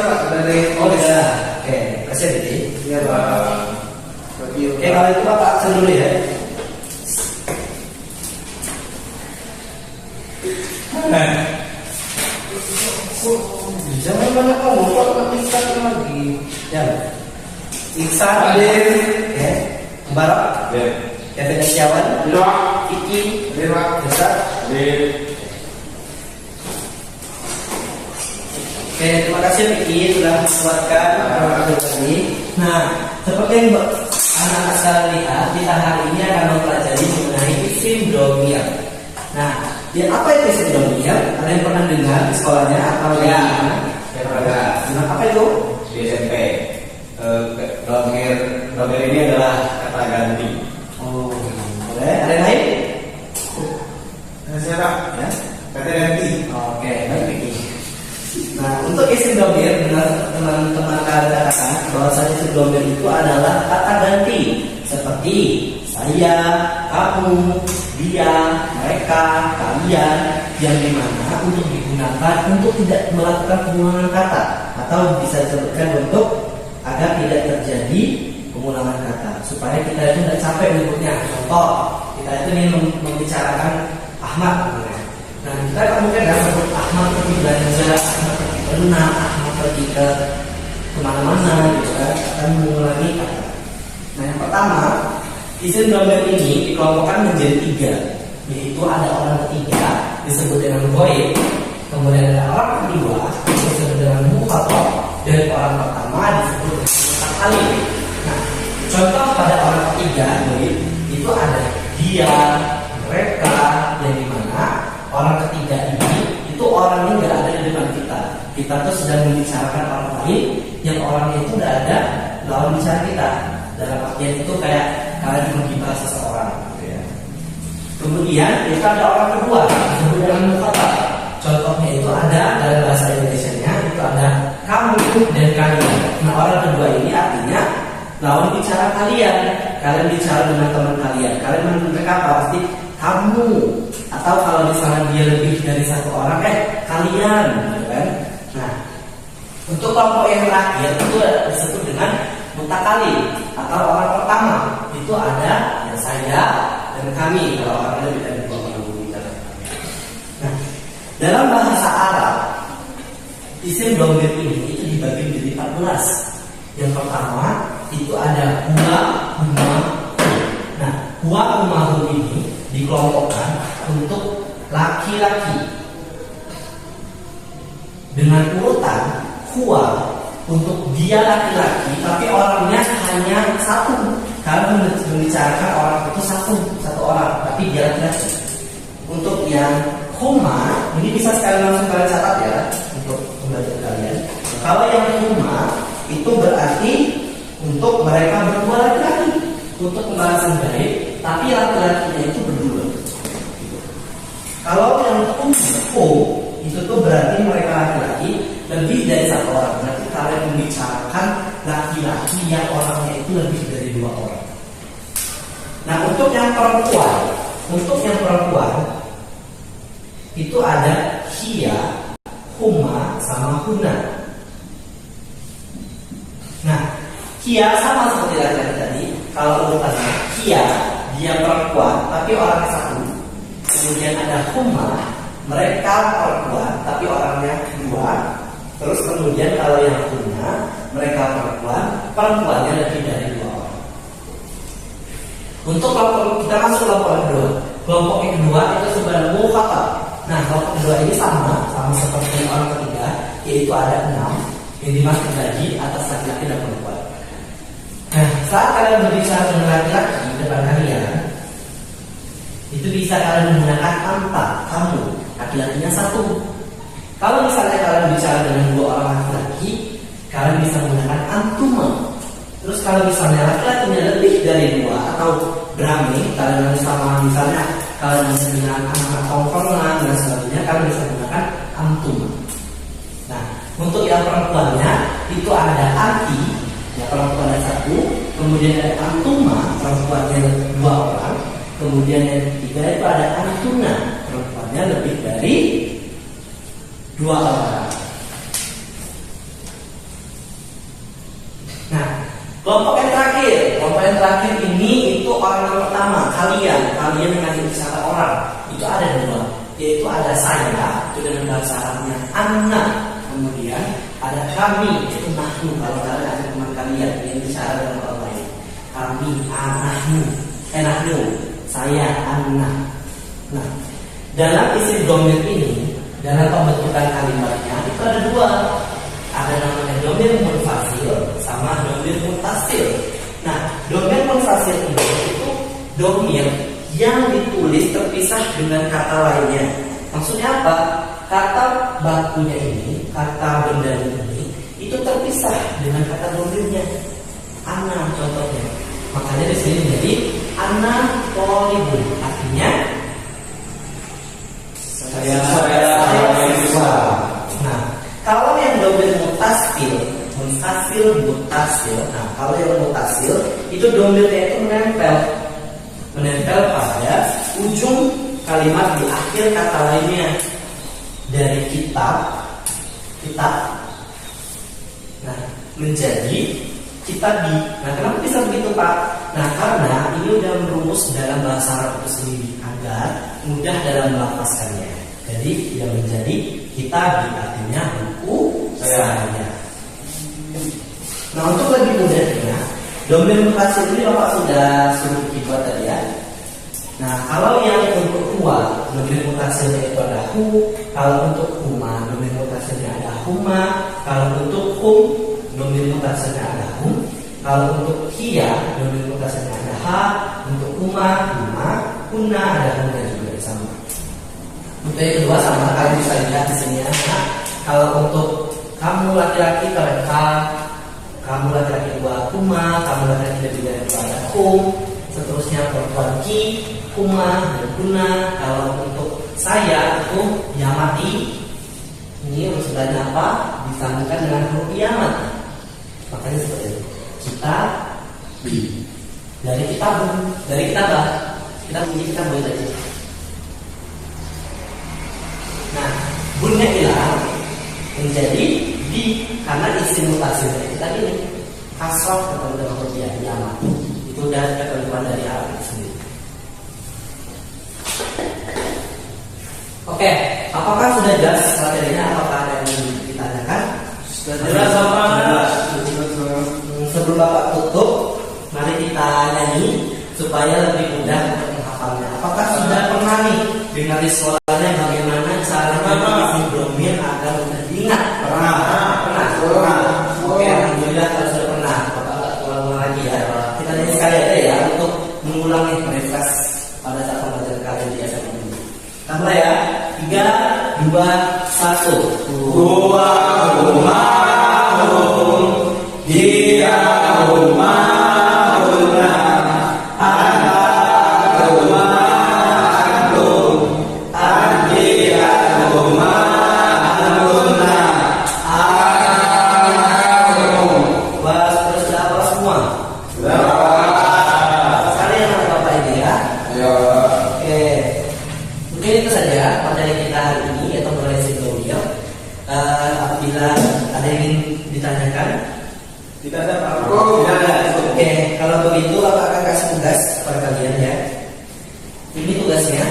Pak dari bisa. Oke, kasih Didi. Iya Pak. Oke, kalau itu Bapak aksen dulu ya. Jangan banyak ngomong, kok Iksan lagi. Ya. Iksan, Adil, ya. Barak, Ya. Kevin Setiawan, Iya. Iki, Iya Pak. Besar. Iya. Oke, terima kasih Iki sudah membuatkan ini. Nah, seperti yang anak-anak sekalian lihat, kita hari ini akan mempelajari mengenai isim domir. Nah, apa itu isim domir? Ada yang pernah dengar di sekolahnya atau Ya. Saya pernah. Nah, apa itu? Di SMP. Domir ini adalah kata ganti. Oh, boleh. Ada yang lain? Siapa? Ya. Kata ganti. Oke, baik Iki. Nah, untuk isim domir, benar teman-teman katakan bahwasanya isim domir itu adalah kata ganti seperti saya, kamu, dia, mereka, kalian, yang dimana untuk digunakan untuk tidak melakukan pengulangan kata atau bisa disebutkan untuk agar tidak terjadi pengulangan kata supaya kita itu tidak capek menyebutnya. Contoh, kita itu ingin membicarakan Ahmad. Nah, kita mungkin sebut Ahmad pergi belanja, Ahmad pergi berenang, Ahmad pergi ke kemana-mana, gitu kan, akan mengulangi kata. Nah, yang pertama, isim domir ini dikelompokkan menjadi 3, yaitu ada orang ketiga disebut dengan ghaib, kemudian ada orang kedua disebut dengan mukhatab, dan orang pertama disebut dengan mutakallim. Nah, contoh pada orang ketiga ghaib itu ada dia, mereka, yang dimana orang ketiga ini itu orangnya nggak ada di depan kita. Kita tuh sedang membicarakan orang lain yang orangnya itu nggak ada lawan bicara kita. Dalam artian itu kayak kalian menghibah seseorang, gitu ya. Kemudian itu ada orang kedua disebut dengan mukhatab. Contohnya itu ada dalam bahasa Indonesianya itu ada kamu dan kalian. Nah, orang kedua ini artinya lawan bicara kalian. Kalian bicara dengan teman kalian. Kalian mereka pasti kamu, atau kalau misalnya dia lebih dari satu orang, kalian, gitu kan? Nah, untuk kelompok yang terakhir itu disebut dengan mutakallim atau orang pertama. Itu ada yang saya dan kami kalau orangnya lebih dari 2 orang bicara. Nah, dalam bahasa Arab isim domir ini itu dibagi menjadi 14. Yang pertama itu ada huwa, huma. Nah, huwa, huma, hum ini dikelompokkan untuk laki-laki dengan urutan huwa untuk dia laki-laki tapi orangnya hanya satu. Kalau membicarakan orang itu satu orang tapi dia laki-laki. Untuk yang huma ini bisa sekali langsung kalian catat ya untuk pembelajaran kalian. Kalau yang huma itu berarti untuk mereka berdua laki-laki. Untuk pembahasan gaib, tapi laki-lakinya itu berdua. Kalau yang umum itu tuh berarti mereka laki-laki lebih dari satu orang. Berarti kalian membicarakan laki-laki yang orangnya itu lebih dari 2 orang. Nah, untuk yang perempuan itu ada hiya, huma, sama huna. Nah, hiya sama seperti laki-laki tadi. Kalau urutannya hiya, dia perempuan tapi orangnya satu. Kemudian ada huma, mereka perempuan tapi orangnya 2. Terus kemudian kalau yang huna, mereka perempuannya lebih dari 2 orang. Untuk kelompok kita masuk kelompok yang kedua. Kelompok yang kedua itu sebenarnya mukhatab. Nah, kelompok kedua ini sama seperti orang ketiga, yaitu ada 6 yang dimaksud lagi atas laki-laki dan perempuan. Nah, saat kalian berbicara dengan laki-laki depan kalian, itu bisa kalian menggunakan anta, kamu, laki-lakinya 1. Kalau misalnya kalian bicara dengan 2 orang laki-laki, kalian bisa menggunakan antuma. Terus kalau misalnya laki-lakinya lebih dari 2 atau berani, kalian sama misalnya kalian dengan anak tongkrongan dan sebagainya, kalian bisa menggunakan antuma. Nah, untuk yang perempuannya itu ada anti, ya perempuannya 1, kemudian ada antuma, perempuannya 2 orang, kemudian yang ketiga itu ada antuna, perempuannya lebih dari 2 orang. Nah, kelompok yang terakhir ini itu orang yang pertama, kalian dengan kata orang itu ada dua, yaitu ada saya itu dengan bahasa Arabnya anna, kemudian ada kami itu nahnu. Kalau kalian ada teman kalian yang bicara dengan orang lain, kami nahnu, saya anna. Nah, dalam isim dhamir ini, dalam pembentukan kalimatnya itu ada dua. Ada namanya dhamir munfasil sama dhamir muttasil. Nah, dhamir munfasil ini itu dhamir yang ditulis terpisah dengan kata lainnya. Maksudnya apa? Kata bakunya ini, kata benda ini itu terpisah dengan kata dhamirnya. Ana contohnya. Makanya di sini jadi ana thalibun, artinya saya. Nah, kalau yang dhamir mutasil. Nah, kalau yang mutasil itu dhamirnya itu menempel pada ujung kalimat di akhir kata lainnya. Dari kitab, nah menjadi kitabi. Nah, kenapa bisa begitu, Pak? Nah, karena ini udah merumus dalam bahasa Arab itu sendiri agar mudah dalam melafazkannya. Jadi yang menjadi kitabi artinya buku saya. Nah, untuk lebih mudahnya, dhamir mutasil ini Bapak sudah suruh dibuat tadi ya. Nah, kalau yang untuk huwa, dhamir mutasilnya itu ada hu. Kalau untuk huma, dhamir mutasilnya ada huma. Kalau untuk hum, dhamir mutasilnya ada hum. Kalau untuk hiya, dhamir mutasilnya ada ha. Untuk huma, hunna ada hunna juga sama. Untuk yang kedua sama, kalian bisa lihat di sini ya. Nah, kalau untuk kamu laki-laki kalian ha, kamu laki-laki dua huma, kamu laki-laki lebih dari dua ada hum. Seterusnya perempuan ki, huma dan hunna. Kalau untuk saya itu yamati, ini maksudnya apa? Disambungkan dengan huruf yamat. Makanya seperti itu. Kita dari kita boleh saja. Nah, bunnya hilang menjadi di karena isim mutasil kita ini kasroh ketemu dengan huruf yamat. Itu udah ketentuan dari Arab sendiri. Oke, apakah sudah jelas materinya? Apakah ada yang ditanyakan? Sudah jelas apa? Sebelum Bapak tutup, mari kita nyanyi supaya lebih mudah untuk menghafalnya. Apakah sudah pernah nih dengar di sekolahnya bagaimana cara isim dhamir agar mudah diingat? Pernah. Oke, alhamdulillah kalau sudah pernah. Bapak ulang lagi ya. Kita nyanyi sekali aja ya untuk mengulangi refresh pada saat pembelajaran kalian di SMA ini. Kita mulai ya. 3, 2, 1. Huwa humahum, hiya humahunna, ana humahum, anhiya humahunna, anahum. Bahas terus apa semua? Sekalian sama Bapak ini ya. Oke. Mungkin itu saja materi kita hari ini, yaitu mengenai isim dhamir. Apabila ada yang ingin ditanyakan, Tidak ada Pak. tidak ada. Oke, kalau begitu Bapak akan kasih tugas kepada kalian ya. Ini tugasnya.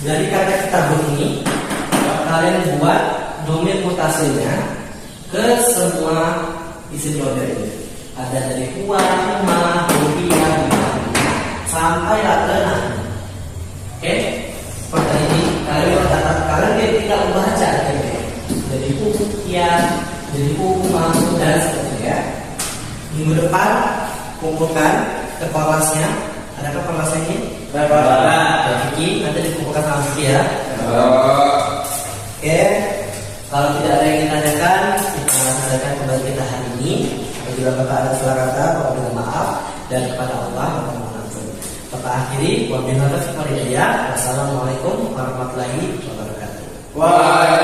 Dari kata kitabun ini, kalian buat dhamir mutasilnya ke semua isim dhamir ini. Ada dari huwa, huma, huwa, sampai ke nahnu. Oke? Seperti ini, kalian tidak membaca jadi buku kian, jadi buku masuk dan seterusnya. Minggu depan kumpulkan ke kelasnya. Ada ke kelasnya ini? Berapa? Vicky nanti dikumpulkan sama Vicky ya. Oke. Kalau tidak ada yang ditanyakan, kita selesaikan kembali kita hari ini. Apabila Bapak ada salah kata, Bapak minta maaf, dan kepada Allah Bapak mohon ampun. Bapak akhiri, wabillahi taufiq wal hidayah. Wassalamualaikum warahmatullahi wabarakatuh. Waalaikumsalam.